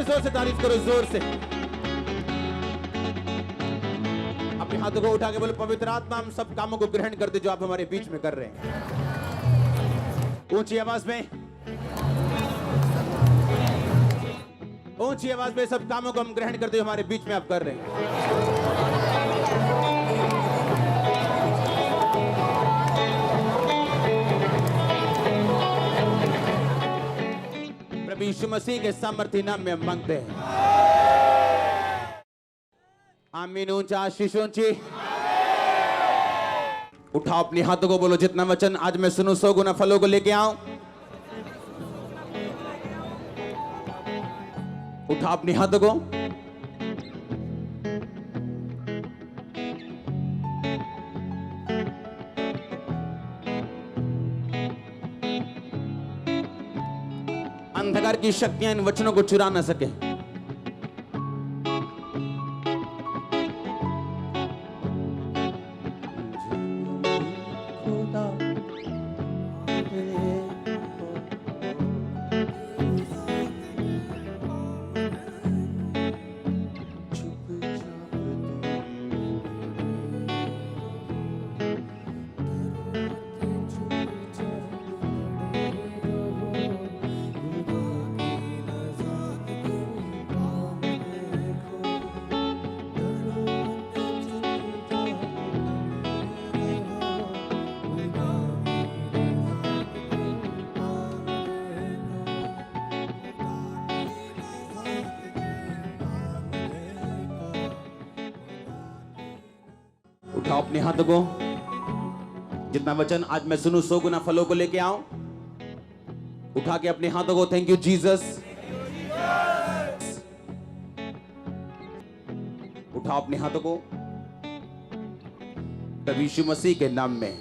जोर से तारीफ करो, जोर से। अपने हाथों को उठा के बोलो, पवित्र आत्मा हम सब कामों को ग्रहण कर दे जो आप हमारे बीच में कर रहे हैं। ऊंची आवाज में, ऊंची आवाज में सब कामों को हम ग्रहण करते जो हमारे बीच में आप कर रहे हैं। प्रभु यीशु मसीह के सामर्थ्य नाम में हम मांगते हैं, आमीन। ऊंचा आशीष ऊंची। उठाओ अपने हाथों को, बोलो जितना वचन आज मैं सुनूं 100 गुना फलों को लेके आऊं। उठाओ अपने हाथों को। अंधकार की शक्तियां इन वचनों को चुरा ना सके। उठाओ अपने हाथों को, जितना वचन आज मैं सुनूं 100 गुना फलों को लेके आऊं। उठा के अपने हाथों को, थैंक यू जीसस। उठाओ अपने हाथों को, प्रभु यीशु मसीह के नाम में।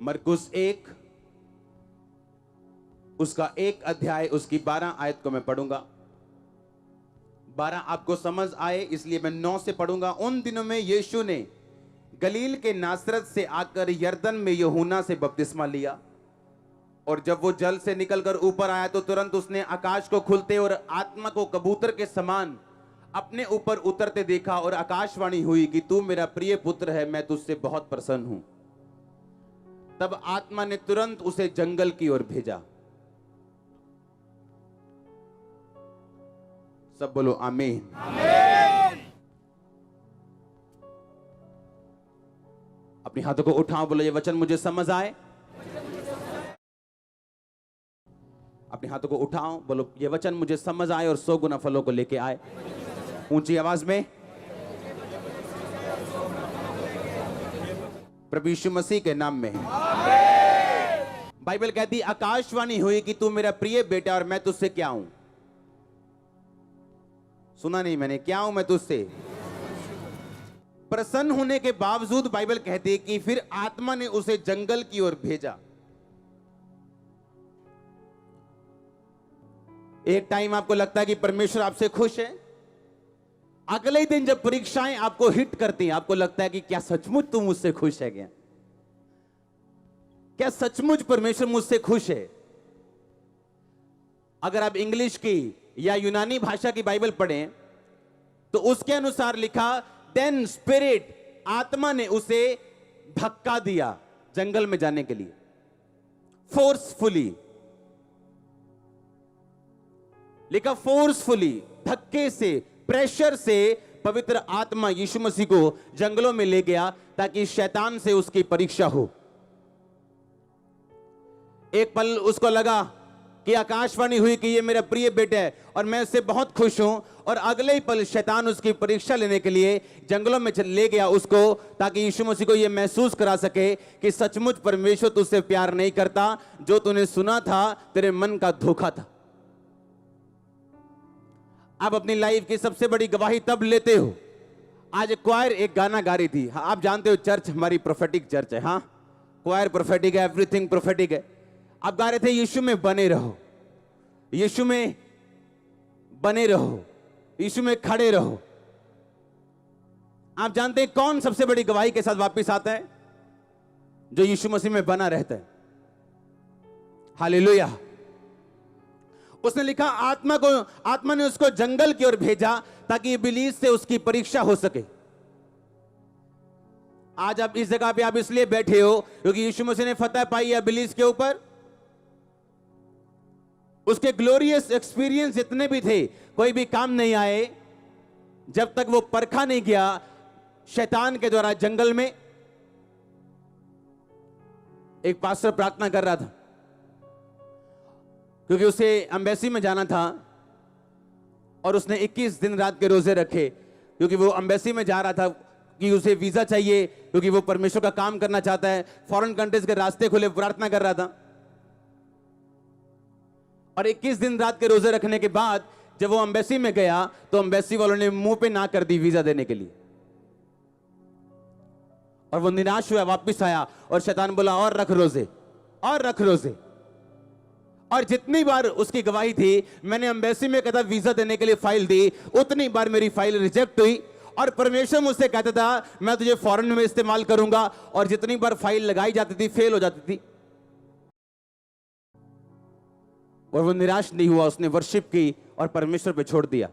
मरकुस 1 उसका 1 अध्याय उसकी 12 आयत को मैं पढ़ूंगा। 12 आपको समझ आए इसलिए मैं 9 से पढ़ूंगा। उन दिनों में यीशु ने गलील के नासरत से आकर यरदन में यूहन्ना से बपतिस्मा लिया, और जब वो जल से निकलकर ऊपर आया तो तुरंत उसने आकाश को खुलते और आत्मा को कबूतर के समान अपने ऊपर उतरते देखा, और आकाशवाणी हुई कि तू मेरा प्रिय पुत्र है, मैं तुझसे बहुत प्रसन्न हूं। तब आत्मा ने तुरंत उसे जंगल की ओर भेजा। सब बोलो आमीन। अपने हाथों को उठाओ, बोलो ये वचन मुझे समझ आए। अपने हाथों को उठाओ, बोलो ये वचन मुझे समझ आए और 100 गुना फलों को लेके आए। ऊंची आवाज में, प्रभु यीशु मसीह के नाम में। बाइबल कहती आकाशवाणी हुई कि तू मेरा प्रिय बेटा और मैं तुझसे क्या हूं। सुना नहीं मैंने, क्या हूं मैं तुझसे? प्रसन्न होने के बावजूद बाइबल कहती है कि फिर आत्मा ने उसे जंगल की ओर भेजा। एक टाइम आपको लगता है कि परमेश्वर आपसे खुश है, अगले ही दिन जब परीक्षाएं आपको हिट करती हैं, आपको लगता है कि क्या सचमुच तू मुझसे खुश है क्या? क्या सचमुच परमेश्वर मुझसे खुश है? अगर आप इंग्लिश की या यूनानी भाषा की बाइबल पढ़ें तो उसके अनुसार लिखा, देन स्पिरिट, आत्मा ने उसे धक्का दिया जंगल में जाने के लिए, फोर्सफुली लिखा, फोर्सफुली, धक्के से, प्रेशर से पवित्र आत्मा यीशु मसीह को जंगलों में ले गया ताकि शैतान से उसकी परीक्षा हो। एक पल उसको लगा कि आकाशवाणी हुई कि ये मेरा प्रिय बेटा है और मैं उससे बहुत खुश हूं, और अगले ही पल शैतान उसकी परीक्षा लेने के लिए जंगलों में ले गया उसको, ताकि यीशु मसीह को यह महसूस करा सके कि सचमुच परमेश्वर तुझसे प्यार नहीं करता, जो तूने सुना था तेरे मन का धोखा था। आप अपनी लाइफ की सबसे बड़ी गवाही तब लेते हो। आज क्वायर एक गाना गा रही थी, आप जानते हो चर्च हमारी प्रोफेटिक चर्च है, हाँ क्वायर प्रोफेटिक है, एवरीथिंग प्रोफेटिक है। आप गा रहे थे यीशु में बने रहो, यीशु में बने रहो, यीशु में खड़े रहो। आप जानते हैं कौन सबसे बड़ी गवाही के साथ वापस आता है? जो यीशु मसीह में बना रहता है। हालेलुया। उसने लिखा आत्मा ने उसको जंगल की ओर भेजा ताकि इब्लीस से उसकी परीक्षा हो सके। आज आप इस जगह पे आप इसलिए बैठे हो क्योंकि यीशु मसीह ने फतह पाई है इब्लीस के ऊपर। उसके ग्लोरियस एक्सपीरियंस जितने भी थे कोई भी काम नहीं आए जब तक वो परखा नहीं गया शैतान के द्वारा जंगल में। एक पास्टर प्रार्थना कर रहा था क्योंकि उसे एम्बेसी में जाना था और उसने 21 दिन रात के रोजे रखे क्योंकि वो एम्बेसी में जा रहा था कि उसे वीजा चाहिए क्योंकि वो परमेश्वर का काम करना चाहता है। फॉरेन कंट्रीज के रास्ते खुले, प्रार्थना कर रहा था और 21 दिन रात के रोजे रखने के बाद जब वो एम्बेसी में गया तो एम्बेसी वालों ने मुंह पे ना कर दी वीजा देने के लिए और वो निराश हुआ, वापस आया और शैतान बोला और रख रोजे और रख रोजे। और जितनी बार उसकी गवाही थी, मैंने एम्बेसी में कहता वीजा देने के लिए फाइल दी, उतनी बार मेरी फाइल रिजेक्ट हुई और परमेश्वर मुझसे कहता था मैं तुझे फॉरेन में इस्तेमाल करूंगा और जितनी बार फाइल लगाई जाती थी फेल हो जाती थी। और वो निराश नहीं हुआ, उसने वर्शिप की और परमेश्वर पे छोड़ दिया।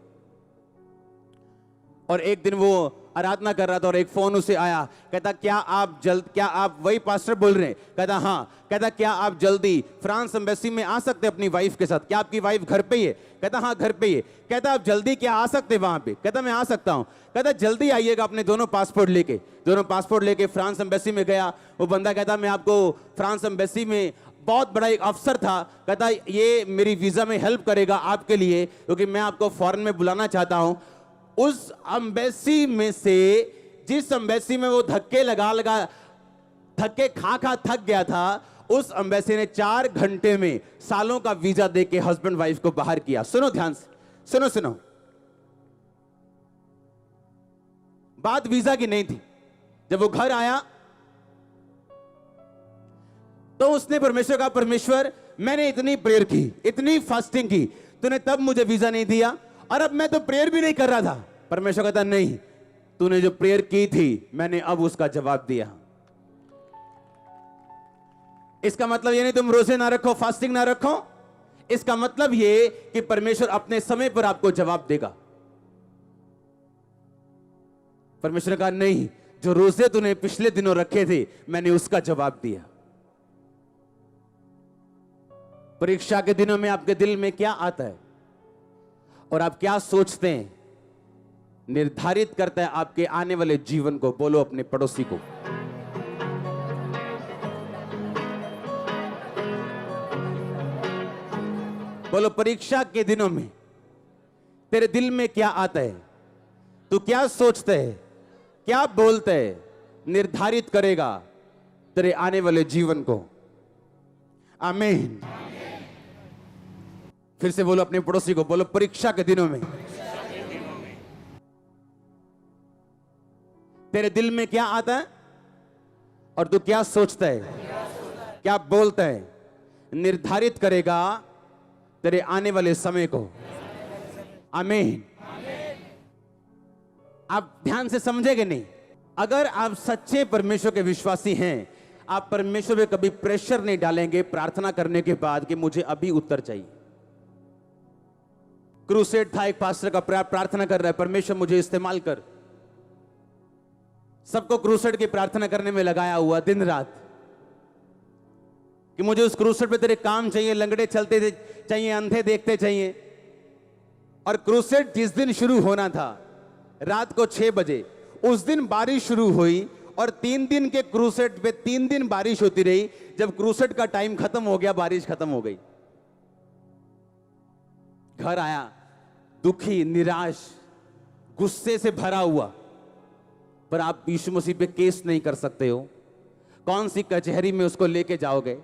और एक दिन वो आराधना कर रहा था और एक फोन उसे आया, कहता क्या आप वही पास्टर बोल रहे हैं? कहता हाँ। कहता क्या आप जल्दी फ्रांस एम्बेसी में आ सकते अपनी वाइफ के साथ? क्या आपकी वाइफ घर पे ही है? कहता हाँ घर पे ही है। कहता आप जल्दी क्या आ सकते वहां पे? कहता मैं आ सकता हूं। कहता जल्दी आइएगा अपने दोनों पासपोर्ट लेके फ्रांस एम्बेसी में गया। वो बंदा कहता मैं आपको फ्रांस एम्बेसी में बहुत बड़ा एक अफसर था, कहता ये मेरी वीजा में हेल्प करेगा आपके लिए क्योंकि मैं आपको फॉरेन में बुलाना चाहता हूं। उस एम्बेसी में से जिस एम्बेसी में वो धक्के खा थक गया था, उस एम्बेसी ने 4 घंटे में सालों का वीजा देके हस्बैंड वाइफ को बाहर किया। सुनो ध्यान से, सुनो। बात वीजा की नहीं थी। जब वो घर आया तो उसने परमेश्वर का, परमेश्वर मैंने इतनी प्रेयर की, इतनी फास्टिंग की, तूने तब मुझे वीजा नहीं दिया और अब मैं तो प्रेयर भी नहीं कर रहा था। परमेश्वर कहता नहीं, तूने जो प्रेयर की थी मैंने अब उसका जवाब दिया। इसका मतलब ये नहीं तुम रोजे ना रखो, फास्टिंग ना रखो, इसका मतलब ये कि परमेश्वर अपने समय पर आपको जवाब देगा। परमेश्वर कहा नहीं, जो रोजे तूने पिछले दिनों रखे थे मैंने उसका जवाब दिया। परीक्षा के दिनों में आपके दिल में क्या आता है और आप क्या सोचते हैं निर्धारित करता है आपके आने वाले जीवन को। बोलो अपने पड़ोसी को, बोलो परीक्षा के दिनों में तेरे दिल में क्या आता है, तू क्या सोचता है, क्या बोलता है, निर्धारित करेगा तेरे आने वाले जीवन को। आमीन। फिर से बोलो अपने पड़ोसी को, बोलो परीक्षा के दिनों में तेरे दिल में क्या आता है और तू क्या सोचता है, क्या बोलता है, निर्धारित करेगा तेरे आने वाले समय को। आमीन। आप ध्यान से समझेंगे नहीं। अगर आप सच्चे परमेश्वर के विश्वासी हैं, आप परमेश्वर पे कभी प्रेशर नहीं डालेंगे प्रार्थना करने के बाद कि मुझे अभी उत्तर चाहिए। क्रूसेड था, एक पास्टर का प्रार्थना कर रहा है, परमेश्वर मुझे इस्तेमाल कर। सबको क्रूसेड की प्रार्थना करने में लगाया हुआ दिन रात कि मुझे उस क्रूसेड पे तेरे काम चाहिए, लंगड़े चलते चाहिए, अंधे देखते चाहिए। और क्रूसेड जिस दिन शुरू होना था रात को 6 बजे, उस दिन बारिश शुरू हुई और 3 दिन के क्रूसेड पे 3 दिन बारिश होती रही। जब क्रूसेड का टाइम खत्म हो गया, बारिश खत्म हो गई। घर आया दुखी, निराश, गुस्से से भरा हुआ, पर आप यीशु मसीह पे केस नहीं कर सकते हो। कौन सी कचहरी में उसको लेके जाओगे,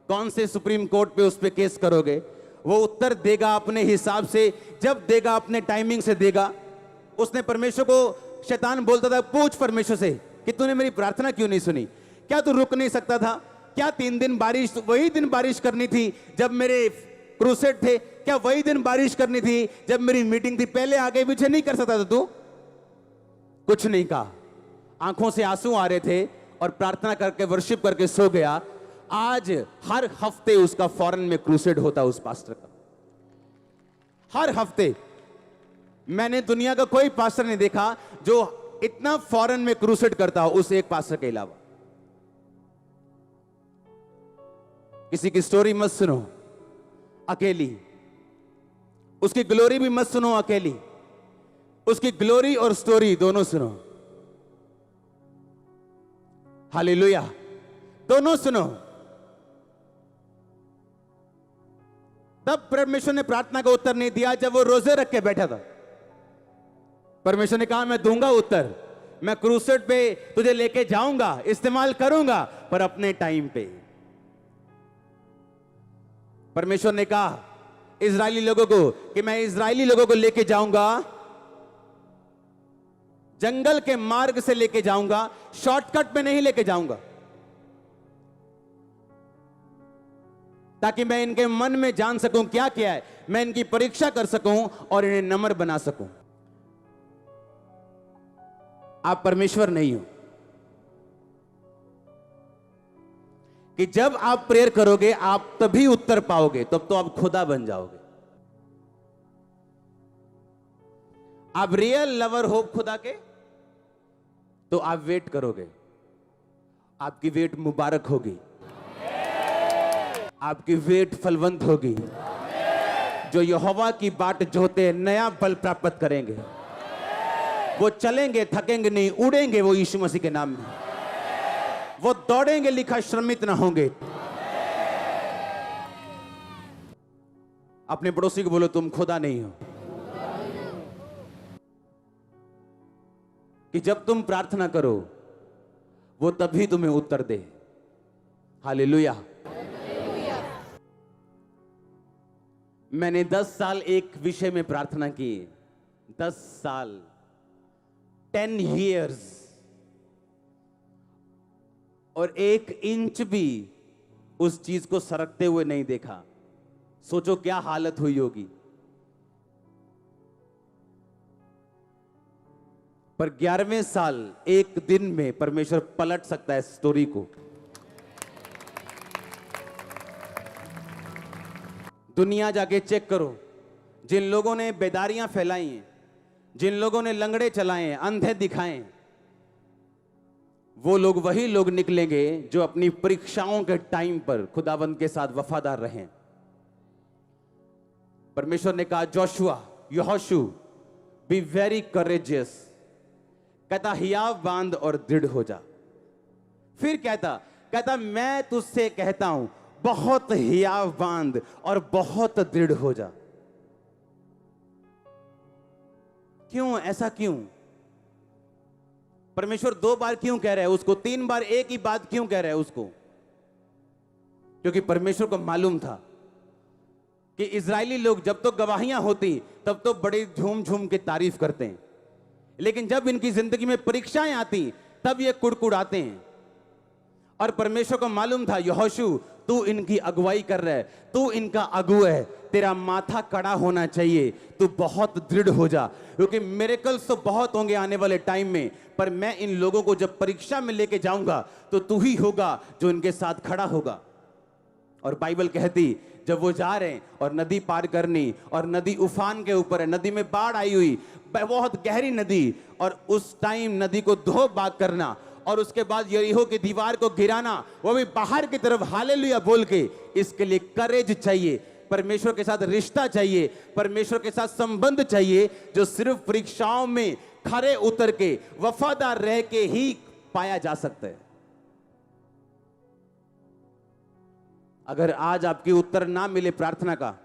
कौन से सुप्रीम कोर्ट पे उस पे केस करोगे? वो उत्तर देगा अपने हिसाब से, जब देगा अपने टाइमिंग से देगा। उसने परमेश्वर को, शैतान बोलता था पूछ परमेश्वर से कि तूने मेरी प्रार्थना क्यों नहीं सुनी? क्या तू रुक नहीं सकता था? क्या 3 दिन बारिश, वही दिन बारिश करनी थी जब मेरे क्रूसेड थे? क्या वही दिन बारिश करनी थी जब मेरी मीटिंग थी? पहले आगे पीछे नहीं कर सकता था तू? कुछ नहीं कहा, आंखों से आंसू आ रहे थे और प्रार्थना करके, वर्शिप करके सो गया। आज हर हफ्ते उसका फॉरेन में क्रूसेड होता उस पास्टर का। हर हफ्ते। मैंने दुनिया का कोई पास्टर नहीं देखा जो इतना फॉरेन में क्रूसेड करता हो उस एक पास्टर के अलावा। किसी की स्टोरी मत सुनो अकेली, उसकी ग्लोरी भी मत सुनो अकेली, उसकी ग्लोरी और स्टोरी दोनों सुनो। हालेलुया, दोनों सुनो। तब परमेश्वर ने प्रार्थना का उत्तर नहीं दिया जब वो रोजे रख के बैठा था। परमेश्वर ने कहा मैं दूंगा उत्तर, मैं क्रूसेड पे तुझे लेके जाऊंगा, इस्तेमाल करूंगा, पर अपने टाइम पे। परमेश्वर ने कहा इजरायली लोगों को कि मैं इजरायली लोगों को लेके जाऊंगा, जंगल के मार्ग से लेके जाऊंगा, शॉर्टकट में नहीं लेके जाऊंगा, ताकि मैं इनके मन में जान सकूं क्या क्या है, मैं इनकी परीक्षा कर सकूं और इन्हें नम्र बना सकूं। आप परमेश्वर नहीं हो कि जब आप प्रेयर करोगे आप तभी उत्तर पाओगे, तब तो आप खुदा बन जाओगे। आप रियल लवर हो खुदा के, तो आप वेट करोगे, आपकी वेट मुबारक होगी, आपकी वेट फलवंत होगी। जो यहोवा की बाट जोते हैं नया बल प्राप्त करेंगे, वो चलेंगे थकेंगे नहीं, उड़ेंगे वो यीशु मसीह के नाम में, वो दौड़ेंगे लिखा श्रमित ना होंगे। अपने पड़ोसी को बोलो तुम खुदा नहीं हो। कि जब तुम प्रार्थना करो वो तभी तुम्हें उत्तर दे। हालेलुया। मैंने 10 साल एक विषय में प्रार्थना की, 10 साल, 10 years, और 1 इंच भी उस चीज को सरकते हुए नहीं देखा। सोचो क्या हालत हुई होगी। पर 11वें साल एक दिन में परमेश्वर पलट सकता है स्टोरी को। दुनिया जाके चेक करो, जिन लोगों ने बेदारियां फैलाई हैं, जिन लोगों ने लंगड़े चलाए हैं, अंधे दिखाए, वो लोग वही लोग निकलेंगे जो अपनी परीक्षाओं के टाइम पर खुदावंद के साथ वफादार रहें। परमेश्वर ने कहा जोशुआ, यहोशू, बी वेरी करेजियस। कहता हियाव बांध और दृढ़ हो जा। फिर कहता मैं तुझसे कहता हूं बहुत हियाव बांध और बहुत दृढ़ हो जा। क्यों, ऐसा क्यों? परमेश्वर 2 बार क्यों कह रहा है उसको, 3 बार एक ही बात क्यों कह रहा है उसको? क्योंकि परमेश्वर को मालूम था कि इजरायली लोग जब तो गवाहियां होती तब तो बड़ी झूम झूम के तारीफ करते हैं, लेकिन जब इनकी जिंदगी में परीक्षाएं आती तब ये कुड़कुड़ाते हैं। और परमेश्वर को मालूम था यहोशू तू इनकी अगुवाई कर रहा है, तू इनका अगुआ है, तेरा माथा कड़ा होना चाहिए, तू बहुत दृढ़ हो जा, क्योंकि मिरेकल्स तो बहुत होंगे आने वाले टाइम में, पर मैं इन लोगों को जब परीक्षा में लेके जाऊंगा तो तू ही होगा जो इनके साथ खड़ा होगा। और बाइबल कहती जब वो जा रहे हैं और नदी पार करनी, और नदी उफान के ऊपर है, नदी में बाढ़ आई हुई, बहुत गहरी नदी, और उस टाइम नदी को धो बाग करना, और उसके बाद यरीहो की दीवार को गिराना, वो भी बाहर की तरफ हालेलुया बोल के। इसके लिए करेज चाहिए, परमेश्वर के साथ रिश्ता चाहिए, परमेश्वर के साथ संबंध चाहिए, जो सिर्फ परीक्षाओं में खरे उतर के वफादार रह के ही पाया जा सकता है। अगर आज आपकी उत्तर ना मिले प्रार्थना का,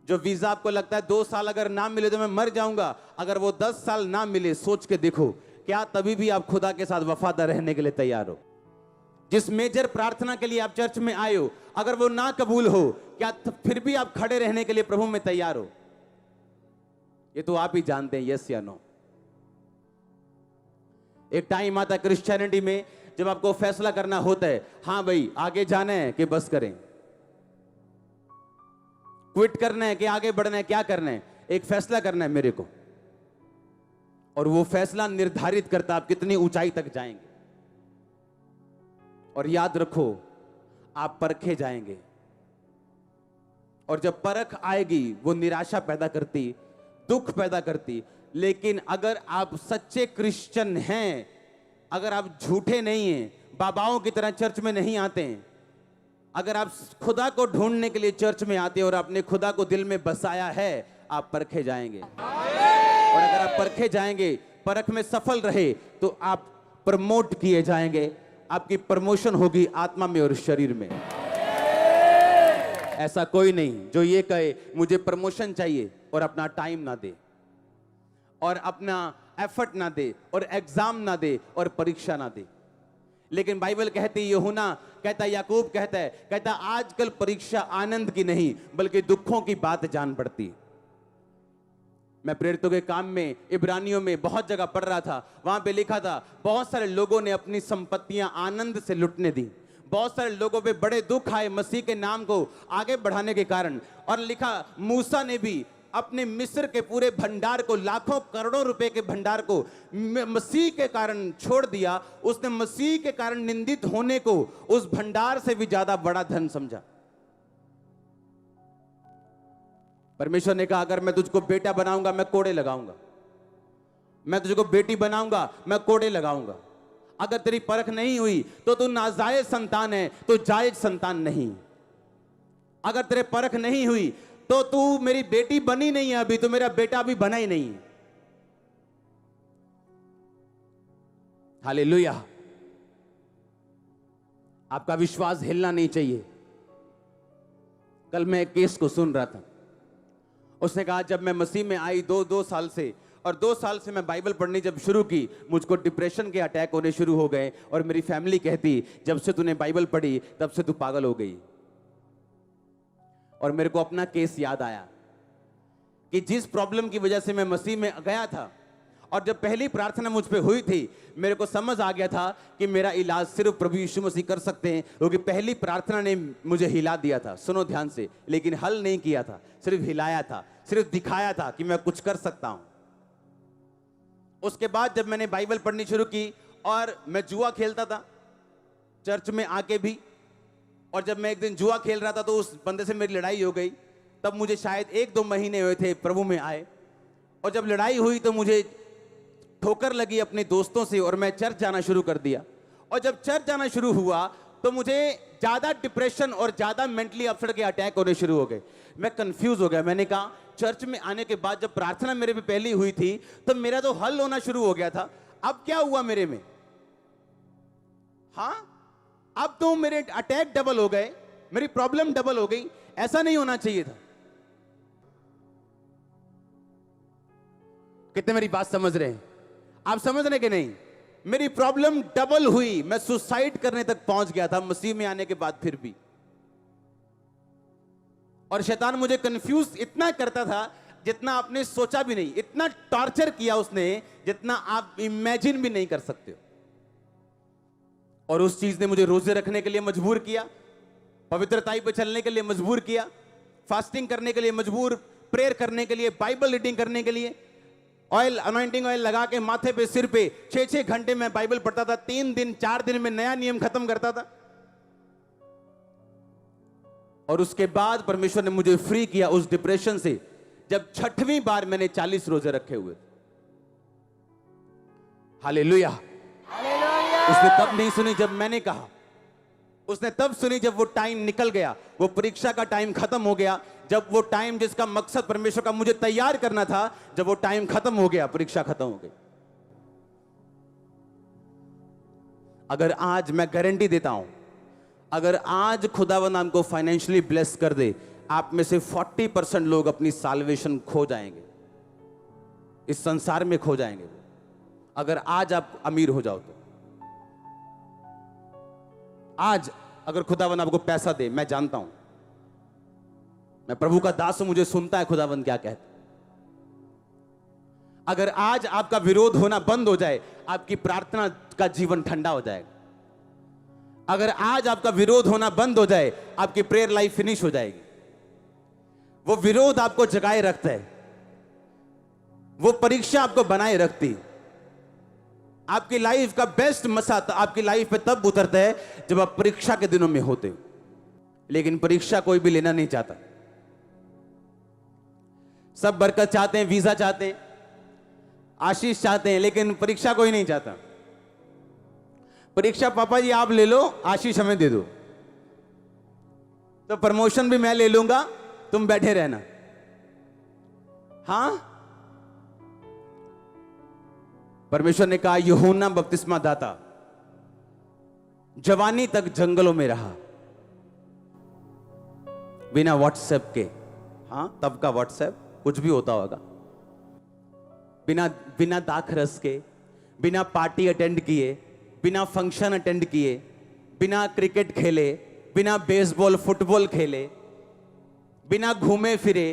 जो वीजा आपको लगता है 2 साल अगर ना मिले तो मैं मर जाऊंगा, अगर वो 10 साल ना मिले, सोच के देखो क्या तभी भी आप खुदा के साथ वफादार रहने के लिए तैयार हो? जिस मेजर प्रार्थना के लिए आप चर्च में आए हो, अगर वो ना कबूल हो, क्या फिर भी आप खड़े रहने के लिए प्रभु में तैयार हो? ये तो आप ही जानते हैं, यस या नो। एक टाइम आता है क्रिश्चियनिटी में जब आपको फैसला करना होता है, हां भाई आगे जाना है कि बस करें, क्विट करना है कि आगे बढ़ना है, क्या करना है? एक फैसला करना है मेरे को, और वो फैसला निर्धारित करता आप कितनी ऊंचाई तक जाएंगे। और याद रखो आप परखे जाएंगे, और जब परख आएगी वो निराशा पैदा करती, दुख पैदा करती। लेकिन अगर आप सच्चे क्रिश्चियन हैं, अगर आप झूठे नहीं हैं, बाबाओं की तरह चर्च में नहीं आते हैं, अगर आप खुदा को ढूंढने के लिए चर्च में आते हैं और आपने खुदा को दिल में बसाया है, आप परखे जाएंगे। और अगर आप परखे जाएंगे, परख में सफल रहे, तो आप प्रमोट किए जाएंगे। आपकी प्रमोशन होगी आत्मा में और शरीर में। ऐसा कोई नहीं जो ये कहे मुझे प्रमोशन चाहिए और अपना टाइम ना दे, और अपना एफर्ट ना दे, और एग्जाम ना दे, और परीक्षा ना दे। लेकिन बाइबल कहती है, यूहन्ना कहता है, याकूब कहता आजकल परीक्षा आनंद की नहीं बल्कि दुखों की बात जान पड़ती। मैं प्रेरितों के काम में इब्रानियों में बहुत जगह पढ़ रहा था, वहां पे लिखा था बहुत सारे लोगों ने अपनी संपत्तियां आनंद से लुटने दी। बहुत सारे लोगों पे बड़े दुख आए मसीह के नाम को आगे बढ़ाने के कारण। और लिखा मूसा ने भी अपने मिस्र के पूरे भंडार को, लाखों करोड़ों रुपए के भंडार को मसीह के कारण छोड़ दिया। उसने मसीह के कारण निंदित होने को उस भंडार से भी ज्यादा बड़ा धन समझा। परमेश्वर ने कहा अगर मैं तुझको बेटा बनाऊंगा मैं कोड़े लगाऊंगा, मैं तुझको बेटी बनाऊंगा मैं कोड़े लगाऊंगा। अगर तेरी परख नहीं हुई तो तू नाजायज संतान है, तो जायज संतान नहीं। अगर तेरे परख नहीं हुई तो तू मेरी बेटी बनी नहीं है, अभी तो मेरा बेटा भी बना ही नहीं। हालेलुया। आपका विश्वास हिलना नहीं चाहिए। कल मैं एक केस को सुन रहा था, उसने कहा जब मैं मसीह में आई दो साल से, और 2 साल से मैं बाइबल पढ़नी जब शुरू की, मुझको डिप्रेशन के अटैक होने शुरू हो गए। और मेरी फैमिली कहती जब से तूने बाइबल पढ़ी तब से तू पागल हो गई। और मेरे को अपना केस याद आया कि जिस प्रॉब्लम की वजह से मैं मसीह में गया था, और जब पहली प्रार्थना मुझ पे हुई थी, मेरे को समझ आ गया था कि मेरा इलाज सिर्फ प्रभु यीशु मसीह कर सकते हैं, क्योंकि पहली प्रार्थना ने मुझे हिला दिया था। सुनो ध्यान से, लेकिन हल नहीं किया था, सिर्फ हिलाया था, सिर्फ दिखाया था कि मैं कुछ कर सकता हूं। उसके बाद जब मैंने बाइबल पढ़नी शुरू की, और मैं जुआ खेलता था चर्च में आके भी, और जब मैं एक दिन जुआ खेल रहा था तो उस बंदे से मेरी लड़ाई हो गई। तब मुझे शायद 1-2 महीने हुए थे प्रभु में आए, और जब लड़ाई हुई तो मुझे ठोकर लगी अपने दोस्तों से, और मैं चर्च जाना शुरू कर दिया। और जब चर्च जाना शुरू हुआ तो मुझे ज्यादा डिप्रेशन और ज्यादा मेंटली अपसेट के अटैक होने शुरू हो गए। मैं कंफ्यूज हो गया। मैंने कहा चर्च में आने के बाद जब प्रार्थना मेरे पे पहली हुई थी तो मेरा तो हल होना शुरू हो गया था, अब क्या हुआ मेरे में? हाँ, अब तो मेरे अटैक डबल हो गए, मेरी प्रॉब्लम डबल हो गई। ऐसा नहीं होना चाहिए था। कितने मेरी बात समझ रहे हैं? आप समझ रहे कि नहीं? मेरी प्रॉब्लम डबल हुई, मैं सुसाइड करने तक पहुंच गया था मसीह में आने के बाद फिर भी। और शैतान मुझे कंफ्यूज इतना करता था जितना आपने सोचा भी नहीं। इतना टॉर्चर किया उसने जितना आप इमेजिन भी नहीं कर सकते हो। और उस चीज ने मुझे रोजे रखने के लिए मजबूर किया, पवित्रताई पे चलने के लिए मजबूर किया, फास्टिंग करने के लिए मजबूर, प्रेयर करने के लिए, बाइबल रीडिंग करने के लिए। ऑयल, अनॉइंटिंग ऑयल लगा के माथे पे, सिर पे 6-6 घंटे में बाइबल पढ़ता था। 3 दिन 4 दिन में नया नियम खत्म करता था। और उसके बाद परमेश्वर ने मुझे फ्री किया उस डिप्रेशन से, जब 6वीं बार मैंने 40 रोजे रखे हुए। हालेलुया। उसने तब नहीं सुनी जब मैंने कहा, उसने तब सुनी जब वो टाइम निकल गया, वो परीक्षा का टाइम खत्म हो गया। जब वो टाइम जिसका मकसद परमेश्वर का मुझे तैयार करना था, जब वो टाइम खत्म हो गया, परीक्षा खत्म हो गई। अगर आज मैं गारंटी देता हूं, अगर आज खुदावंद हमको फाइनेंशियली ब्लेस कर दे, आप में से 40% लोग अपनी साल्वेशन खो जाएंगे, इस संसार में खो जाएंगे। अगर आज आप अमीर हो जाओ तो, आज अगर खुदावंद आपको पैसा दे, मैं जानता हूं, मैं प्रभु का दास हूं, मुझे सुनता है खुदावंद क्या कहता। अगर आज आपका विरोध होना बंद हो जाए, आपकी प्रार्थना का जीवन ठंडा हो जाएगा। अगर आज आपका विरोध होना बंद हो जाए, आपकी प्रेयर लाइफ फिनिश हो जाएगी। वो विरोध आपको जगाए रखता है, वो परीक्षा आपको बनाए रखती। आपकी लाइफ का बेस्ट मसा आपकी लाइफ में तब उतरता है जब आप परीक्षा के दिनों में होते हो। लेकिन परीक्षा कोई भी लेना नहीं चाहता। सब बरकत चाहते हैं, वीजा चाहते हैं, आशीष चाहते हैं, लेकिन परीक्षा कोई नहीं चाहता। परीक्षा पापा जी आप ले लो, आशीष हमें दे दो, तो प्रमोशन भी मैं ले लूंगा, तुम बैठे रहना। हां, परमेश्वर ने कहा यूहन्ना बपतिस्मा दाता जवानी तक जंगलों में रहा, बिना व्हाट्सएप के। हां, तब का व्हाट्सएप कुछ भी होता होगा। बिना बिना दाखरस के, बिना पार्टी अटेंड किए, बिना फंक्शन अटेंड किए, बिना क्रिकेट खेले, बिना बेसबॉल फुटबॉल खेले, बिना घूमे फिरे,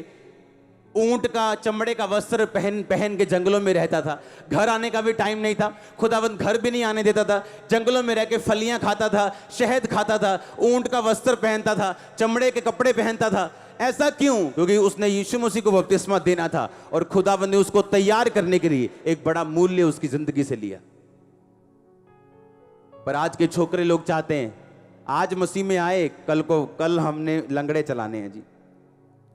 ऊंट का चमड़े का वस्त्र पहन पहन के जंगलों में रहता था। घर आने का भी टाइम नहीं था, खुदावंद घर भी नहीं आने देता था। जंगलों में रह के फलियां खाता था, शहद खाता था, ऊंट का वस्त्र पहनता था, चमड़े के कपड़े पहनता था। ऐसा क्यों? क्योंकि उसने यीशु मसीह को बपतिस्मा देना था और खुदावंद ने उसको तैयार करने के लिए एक बड़ा मूल्य उसकी जिंदगी से लिया। पर आज के छोकरे लोग चाहते हैं आज मसीह में आए, कल हमने लंगड़े चलाने हैं जी।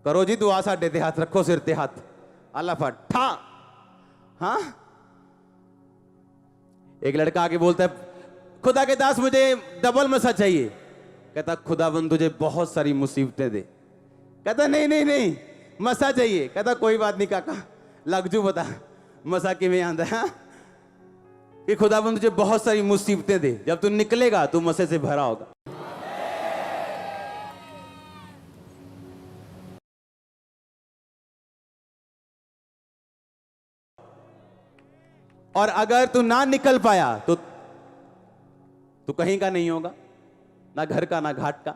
करो जी दुआ साडे ते हाथ, रखो सिर ते हाथ, अल्लाह फटा। हाँ, एक लड़का आके बोलता है खुदा के दास मुझे डबल मसा चाहिए। कहता खुदावंद तुझे बहुत सारी मुसीबतें दे। कहता नहीं नहीं नहीं मसा चाहिए। कहता कोई बात नहीं काका, लगजू बता मसा किवें आंदा है कि खुदावंद तुझे बहुत सारी मुसीबतें दे, जब तू निकलेगा तू मसे से भरा होगा। और अगर तू ना निकल पाया तो तू कहीं का नहीं होगा, ना घर का ना घाट का।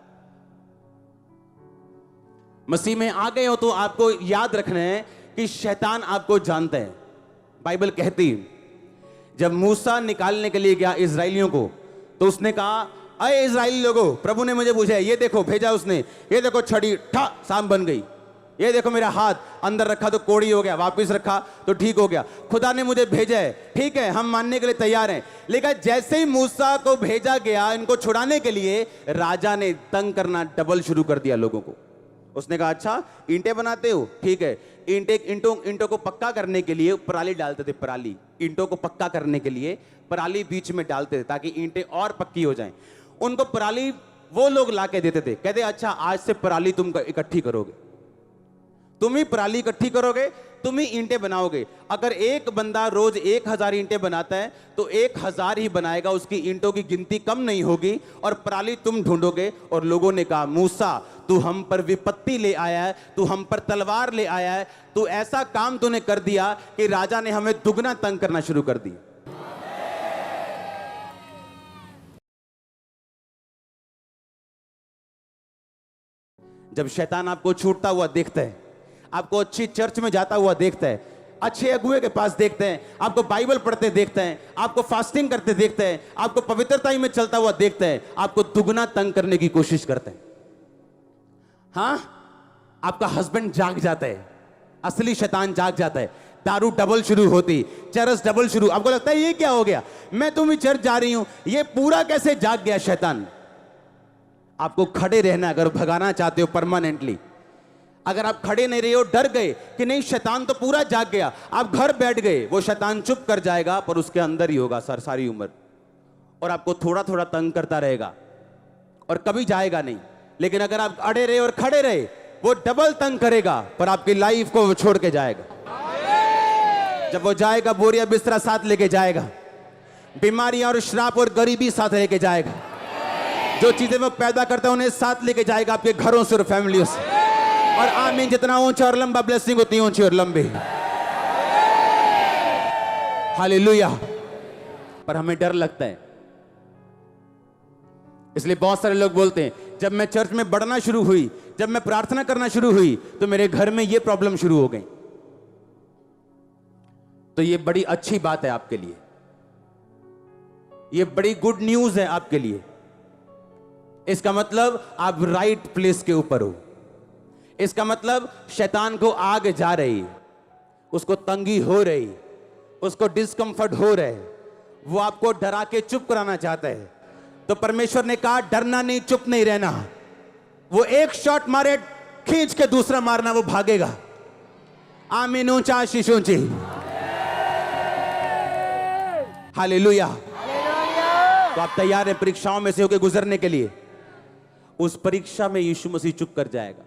मसीह में आ गए हो तो आपको याद रखना है कि शैतान आपको जानता है। बाइबल कहती है जब मूसा निकालने के लिए गया इजराइलियों को, तो उसने कहा अरे इजराइली लोगों, प्रभु ने मुझे पूछा, ये देखो भेजा उसने, ये देखो छड़ी ठा सांप बन गई, ये देखो मेरा हाथ अंदर रखा तो कोड़ी हो गया, वापस रखा तो ठीक हो गया। खुदा ने मुझे भेजा है, ठीक है हम मानने के लिए तैयार हैं। लेकिन जैसे ही मूसा को भेजा गया इनको छुड़ाने के लिए, राजा ने तंग करना डबल शुरू कर दिया लोगों को। उसने कहा अच्छा ईंटें बनाते हो, ठीक है, ईंटों को पक्का करने के लिए पराली डालते थे। पराली, ईंटों को पक्का करने के लिए पराली बीच में डालते थे ताकि ईंटें और पक्की हो जाएं। उनको पराली वो लोग लाके देते थे, कहते अच्छा आज से पराली तुम इकट्ठी करोगे, तुम ही पराली इकट्ठी करोगे, तुम ही ईंटें बनाओगे। अगर एक बंदा रोज 1000 ईंटें बनाता है तो 1000 ही बनाएगा, उसकी ईंटों की गिनती कम नहीं होगी और पराली तुम ढूंढोगे। और लोगों ने कहा मूसा तू हम पर विपत्ति ले आया है, तू हम पर तलवार ले आया है, तू ऐसा काम तूने कर दिया कि राजा ने हमें दुगना तंग करना शुरू कर दिया। जब शैतान आपको छूटता हुआ देखता है, आपको अच्छी चर्च में जाता हुआ देखता है, अच्छे अगुए के पास देखते हैं, आपको बाइबल पढ़ते देखते हैं, आपको फास्टिंग करते देखते हैं, आपको पवित्रता में चलता हुआ देखते हैं, आपको दुगना तंग करने की कोशिश करते हैं। हाँ, आपका हस्बैंड जाग जाता है, असली शैतान जाग जाता है, दारू डबल शुरू होती, चरस डबल शुरू। आपको लगता है ये क्या हो गया, मैं तुम ही चर्च जा रही हूं, ये पूरा कैसे जाग गया शैतान। आपको खड़े रहना, अगर भगाना चाहते हो परमानेंटली। अगर आप खड़े नहीं रहे हो, डर गए कि नहीं शैतान तो पूरा जाग गया, आप घर बैठ गए, वो शैतान चुप कर जाएगा पर उसके अंदर ही होगा सर सारी उम्र, और आपको थोड़ा थोड़ा तंग करता रहेगा और कभी जाएगा नहीं। लेकिन अगर आप अड़े रहे और खड़े रहे, वो डबल तंग करेगा पर आपकी लाइफ को वो छोड़ के जाएगा। जब वो जाएगा बोरिया बिस्तरा साथ लेके जाएगा, बीमारियां और श्राप और गरीबी साथ लेके जाएगा, जो चीजें वो पैदा करता है उन्हें साथ लेके जाएगा आपके घरों से और फैमिलियों से। और आमीन, जितना ऊंचा और लंबा ब्लेसिंग होती है ऊंची और लंबी। हालेलुया। पर हमें डर लगता है, इसलिए बहुत सारे लोग बोलते हैं जब मैं चर्च में बढ़ना शुरू हुई, जब मैं प्रार्थना करना शुरू हुई तो मेरे घर में ये प्रॉब्लम शुरू हो गई। तो ये बड़ी अच्छी बात है आपके लिए, ये बड़ी गुड न्यूज है आपके लिए। इसका मतलब आप राइट प्लेस के ऊपर हो। इसका मतलब शैतान को आग जा रही, उसको तंगी हो रही, उसको डिस्कंफर्ट हो रहे, वो आपको डरा के चुप कराना चाहता है। तो परमेश्वर ने कहा डरना नहीं, चुप नहीं रहना। वो एक शॉट मारे, खींच के दूसरा मारना, वो भागेगा। आमीन, ऊंचा आशीष ऊंची। हालेलुया। तो आप तैयार हैं परीक्षाओं में से होकर गुजरने के लिए? उस परीक्षा में यीशु मसीह चुप कर जाएगा।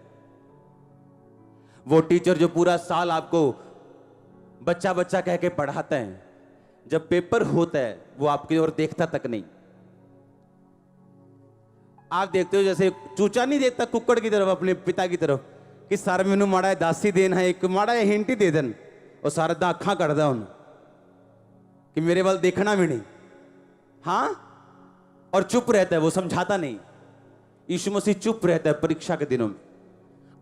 वो टीचर जो पूरा साल आपको बच्चा बच्चा कह के पढ़ाता है, जब पेपर होता है वो आपकी ओर देखता तक नहीं। आप देखते हो जैसे चूचा नहीं देखता कुक्कड़ की तरफ, अपने पिता की तरफ, कि सारा मैनू माड़ा है दासी देना है, एक माड़ा है हिंट ही दे देन और सारा दा अखा कर दा उन कि मेरे वाल देखना भी नहीं। हाँ, और चुप रहता है, वो समझाता नहीं। यीशु मसीह चुप रहता है परीक्षा के दिनों में।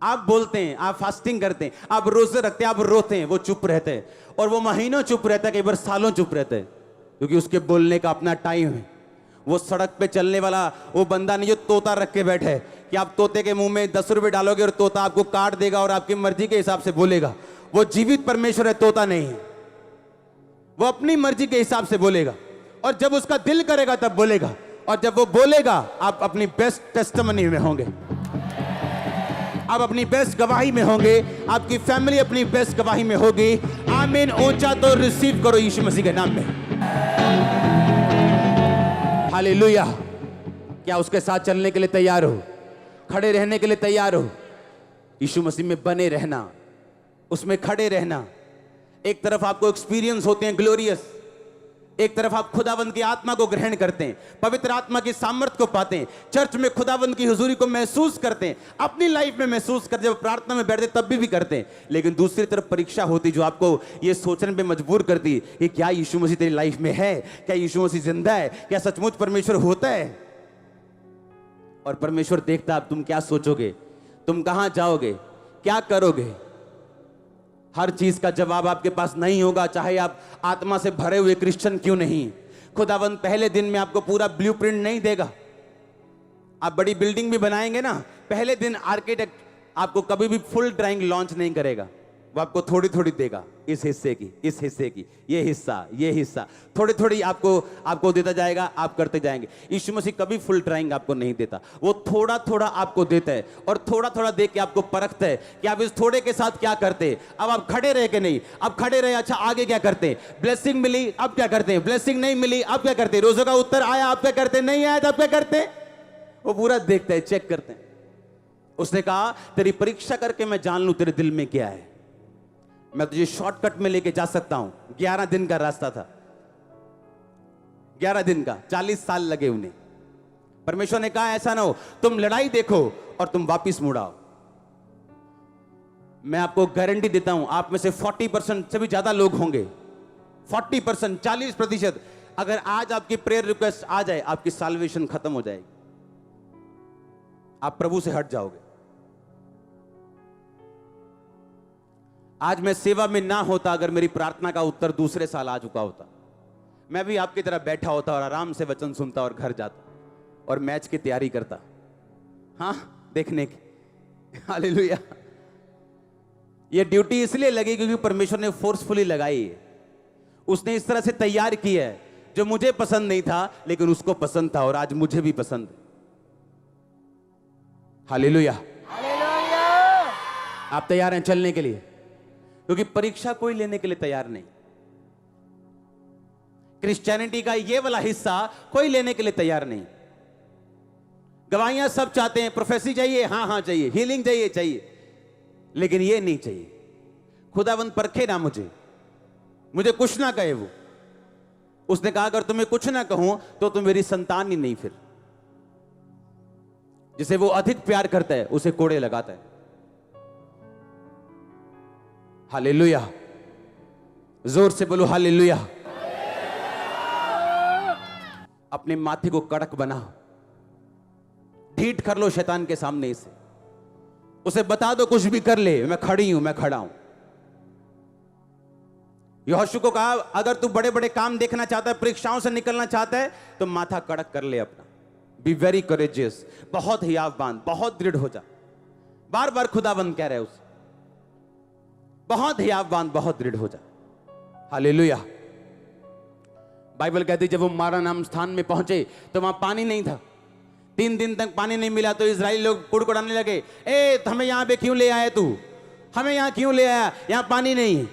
आप बोलते हैं, आप फास्टिंग करते हैं, आप रोजे रखते हैं, आप रोते हैं, वो चुप रहते हैं। और वो महीनों चुप रहता है, कई बार सालों चुप रहता है, क्योंकि उसके बोलने का अपना टाइम है। वो सड़क पे चलने वाला वो बंदा नहीं जो तोता रख के बैठे है कि आप तोते के मुंह में 10 रुपए डालोगे और तोता आपको काट देगा और आपकी मर्जी के हिसाब से बोलेगा। वो जीवित परमेश्वर है, तोता नहीं है। वो अपनी मर्जी के हिसाब से बोलेगा और जब उसका दिल करेगा तब बोलेगा। और जब वो बोलेगा आप अपनी बेस्ट टेस्टिमनी में होंगे, आप अपनी बेस्ट गवाही में होंगे, आपकी फैमिली अपनी बेस्ट गवाही में होगी। आमीन, ऊंचा तो रिसीव करो यीशु मसीह के नाम में। हालेलुया। क्या उसके साथ चलने के लिए तैयार हो? खड़े रहने के लिए तैयार हो? यीशु मसीह में बने रहना, उसमें खड़े रहना। एक तरफ आपको एक्सपीरियंस होते हैं ग्लोरियस, एक तरफ आप खुदावंद की आत्मा को ग्रहण करते हैं, पवित्र आत्मा की सामर्थ्य को पाते हैं, चर्च में खुदावंद की हुजूरी को महसूस करते हैं, अपनी लाइफ में महसूस करते, जब प्रार्थना में बैठते तब भी करते हैं। लेकिन दूसरी तरफ परीक्षा होती जो आपको ये सोचने पे मजबूर करती कि क्या यीशु मसीह तेरी लाइफ में है? क्या यीशु मसीह जिंदा है? क्या सचमुच परमेश्वर होता है? और परमेश्वर देखता अब तुम क्या सोचोगे, तुम कहां जाओगे, क्या करोगे। हर चीज का जवाब आपके पास नहीं होगा, चाहे आप आत्मा से भरे हुए क्रिश्चियन क्यों नहीं। खुदावंद पहले दिन में आपको पूरा ब्लूप्रिंट नहीं देगा। आप बड़ी बिल्डिंग भी बनाएंगे ना, पहले दिन आर्किटेक्ट आपको कभी भी फुल ड्राइंग लॉन्च नहीं करेगा, वो आपको थोड़ी थोड़ी देगा, इस हिस्से की, इस हिस्से की, ये हिस्सा थोड़ी थोड़ी आपको देता जाएगा, आप करते जाएंगे। यीशु मसीह कभी फुल ड्राइंग आपको नहीं देता, वो थोड़ा थोड़ा आपको देता है और थोड़ा थोड़ा देख के आपको परखता है कि आप इस थोड़े के साथ क्या करते हैं। अब आप खड़े रहे कि नहीं, अब खड़े रहे, अच्छा आगे क्या करते हैं। ब्लेसिंग मिली, अब क्या करते हैं। ब्लेसिंग नहीं मिली, अब क्या करते हैं। रोजों का उत्तर आया, आप क्या करते हैं। नहीं आया तो आप क्या करते हैं। वो पूरा देखते हैं, चेक करते हैं। उसने कहा तेरी परीक्षा करके मैं जान लूं तेरे दिल में क्या है। मैं तुझे शॉर्टकट में लेके जा सकता हूं। 11 दिन का रास्ता था, 11 दिन का, 40 साल लगे उन्हें। परमेश्वर ने कहा ऐसा ना हो तुम लड़ाई देखो और तुम वापिस मुड़ाओ। मैं आपको गारंटी देता हूं आप में से 40% से भी ज्यादा लोग होंगे, 40%, 40%। अगर आज आपकी प्रेयर रिक्वेस्ट आ जाए, आपकी साल्वेशन खत्म हो जाएगी, आप प्रभु से हट जाओगे। आज मैं सेवा में ना होता, अगर मेरी प्रार्थना का उत्तर दूसरे साल आ चुका होता, मैं भी आपकी तरह बैठा होता और आराम से वचन सुनता और घर जाता और मैच की तैयारी करता, हाँ, देखने की। हालेलुया। ये ड्यूटी इसलिए लगी क्योंकि परमेश्वर ने फोर्सफुली लगाई है। उसने इस तरह से तैयार की है जो मुझे पसंद नहीं था लेकिन उसको पसंद था और आज मुझे भी पसंद है। हालेलुया। आप तैयार हैं चलने के लिए? क्योंकि परीक्षा कोई लेने के लिए तैयार नहीं। क्रिश्चियनिटी का ये वाला हिस्सा कोई लेने के लिए तैयार नहीं। गवाहियां सब चाहते हैं, प्रोफेसी चाहिए, हाँ हाँ चाहिए, हीलिंग चाहिए, लेकिन ये नहीं चाहिए। खुदावंद परखे ना मुझे कुछ ना कहे। वो उसने कहा अगर तुम्हें कुछ ना कहूं तो तुम मेरी संतान ही नहीं। फिर जिसे वो अधिक प्यार करता है उसे कोड़े लगाता है। हालेलुया। जोर से बोलो हालेलुया। अपने माथे को कड़क बनाओ, ढीठ कर लो शैतान के सामने इसे, उसे बता दो कुछ भी कर ले, मैं खड़ी हूं, मैं खड़ा हूं। यहोशू को कहा अगर तू बड़े बड़े काम देखना चाहता है, परीक्षाओं से निकलना चाहता है, तो माथा कड़क कर ले अपना। बी वेरी करेजियस, बहुत हियावबान, बहुत दृढ़ हो जा। बार बार खुदाबंद कह रहे उसे, बहुत हियावबान, बहुत दृढ़ हो जा। हालेलुया। बाइबल कहती जब वो मारा नाम स्थान में पहुंचे तो वहां पानी नहीं था। 3 दिन तक पानी नहीं मिला तो इजराइली लोग कुड़कुड़ाने लगे, ए हमें यहां पे क्यों ले आए तू, हमें यहां क्यों ले आया, यहां पानी नहीं है।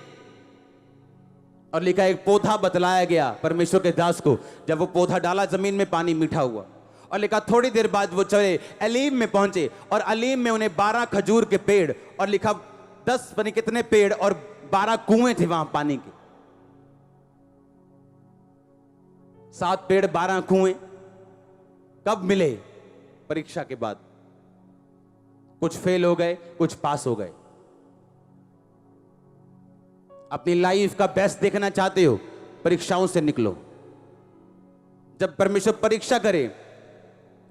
और लिखा एक पौधा बतलाया गया परमेश्वर के दास को, जब वो पौधा डाला जमीन में पानी मीठा हुआ। और लिखा थोड़ी देर बाद वो चले अलीम में पहुंचे और अलीम में उन्हें 12 खजूर के पेड़ और लिखा 10 पता नहीं कितने पेड़ और 12 कुएं थे वहां पानी के। 7 पेड़ 12 कुएं कब मिले? परीक्षा के बाद। कुछ फेल हो गए, कुछ पास हो गए। अपनी लाइफ का बेस्ट देखना चाहते हो, परीक्षाओं से निकलो। जब परमेश्वर परीक्षा करे,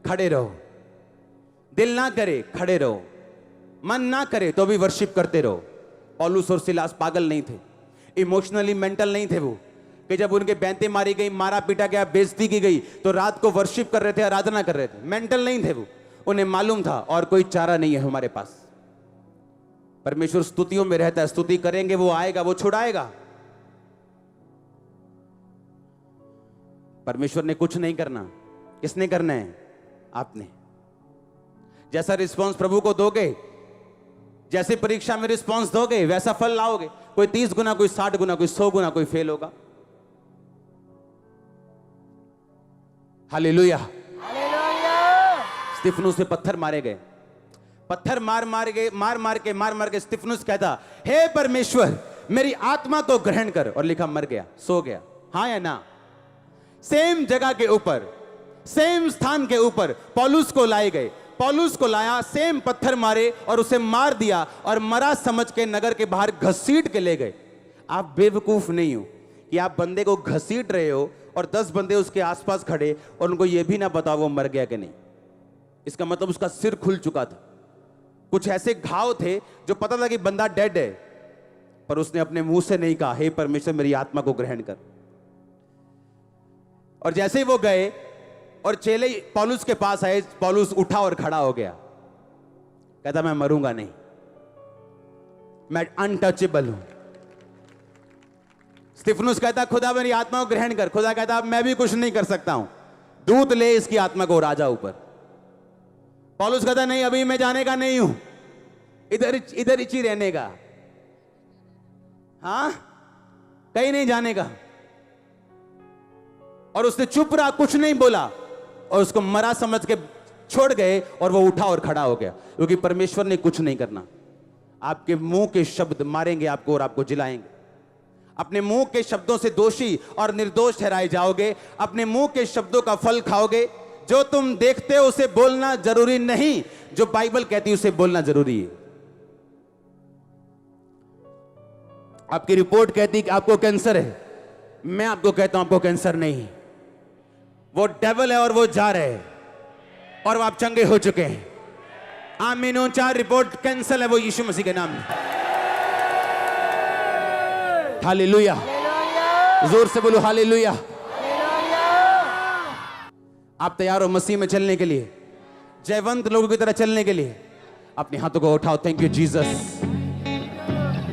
खड़े रहो। दिल ना करे, खड़े रहो। मन ना करे तो भी वर्शिप करते रहो। पौलुस और सिलास पागल नहीं थे, इमोशनली मेंटल नहीं थे वो, कि जब उनके बैंतें मारी गई, मारा पीटा गया, बेइज्जती की गई, तो रात को वर्शिप कर रहे थे, आराधना कर रहे थे। मेंटल नहीं थे वो। उन्हें मालूम था और कोई चारा नहीं है हमारे पास। परमेश्वर स्तुतियों में रहता है, स्तुति करेंगे, वो आएगा, वो छुड़ाएगा। परमेश्वर ने कुछ नहीं करना, किसने करना है? आपने। जैसा रिस्पांस प्रभु को दोगे, जैसे परीक्षा में रिस्पांस दोगे, वैसा फल लाओगे। कोई 30 गुना, कोई 60 गुना, कोई 100 गुना, कोई फेल होगा। हालेलुया। स्तिफनुस से पत्थर मारे गए। पत्थर मार मार के स्तिफनुस कहता, हे परमेश्वर मेरी आत्मा को ग्रहण कर। और लिखा मर गया, सो गया। हाँ या ना? सेम जगह के ऊपर, सेम स्थान के ऊपर पौलुस को लाए गए। पौलुस को लाया, सेम पत्थर मारे और उसे मार दिया और मरा समझ के नगर के बाहर घसीट के ले गए। आप बेवकूफ नहीं हो कि आप बंदे को घसीट रहे हो और 10 बंदे उसके आसपास खड़े और उनको यह भी ना पता वो मर गया कि नहीं। इसका मतलब उसका सिर खुल चुका था। कुछ ऐसे घाव थे जो पता था कि बंदा डेड है, पर उसने अपने मुंह से नहीं कहा, हे परमेश्वर मेरी आत्मा को ग्रहण कर। और जैसे ही वो गए और चेले पौलुस के पास आए, पौलुस उठा और खड़ा हो गया। कहता मैं मरूंगा नहीं, मैं अनटचेबल हूं। स्तिफनुस कहता खुदा मेरी आत्मा को ग्रहण कर। खुदा कहता मैं भी कुछ नहीं कर सकता हूं, दूत ले इसकी आत्मा को राजा ऊपर। पौलुस कहता नहीं, अभी मैं जाने का नहीं हूं, इधर ही रहने का। हाँ, कहीं नहीं जाने का। और उसने चुप रहा, कुछ नहीं बोला और उसको मरा समझ के छोड़ गए और वो उठा और खड़ा हो गया। क्योंकि परमेश्वर ने कुछ नहीं करना। आपके मुंह के शब्द मारेंगे आपको और आपको जिलाएंगे। अपने मुंह के शब्दों से दोषी और निर्दोष ठहराए जाओगे। अपने मुंह के शब्दों का फल खाओगे। जो तुम देखते हो उसे बोलना जरूरी नहीं, जो बाइबल कहती है उसे बोलना जरूरी है। आपकी रिपोर्ट कहती है कि आपको कैंसर है, मैं आपको कहता हूं आपको कैंसर नहीं। वो डेविल है और वो जा रहे हैं और वो आप चंगे हो चुके हैं। आमीन। 4 रिपोर्ट कैंसल है, वो यीशु मसीह के नाम में। हालेलुया। जोर से बोलो हालेलुया। आप तैयार हो मसीह में चलने के लिए, जयवंत लोगों की तरह चलने के लिए? अपने हाथों को उठाओ। Thank you Jesus.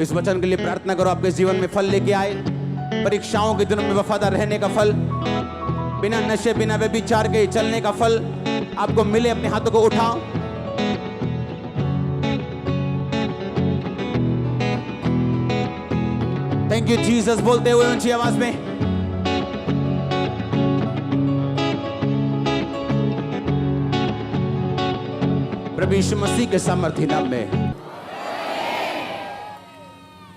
इस वचन के लिए प्रार्थना करो, आपके जीवन में फल लेके आए। परीक्षाओं के दिनों में वफादार रहने का फल, बिना नशे बिना व्यभिचार के चलने का फल आपको मिले। अपने हाथों को उठाओ। थैंक यू जीसस बोलते हुए ऊंची आवाज में। प्रभु यीशु मसीह के सामर्थ्य नाम में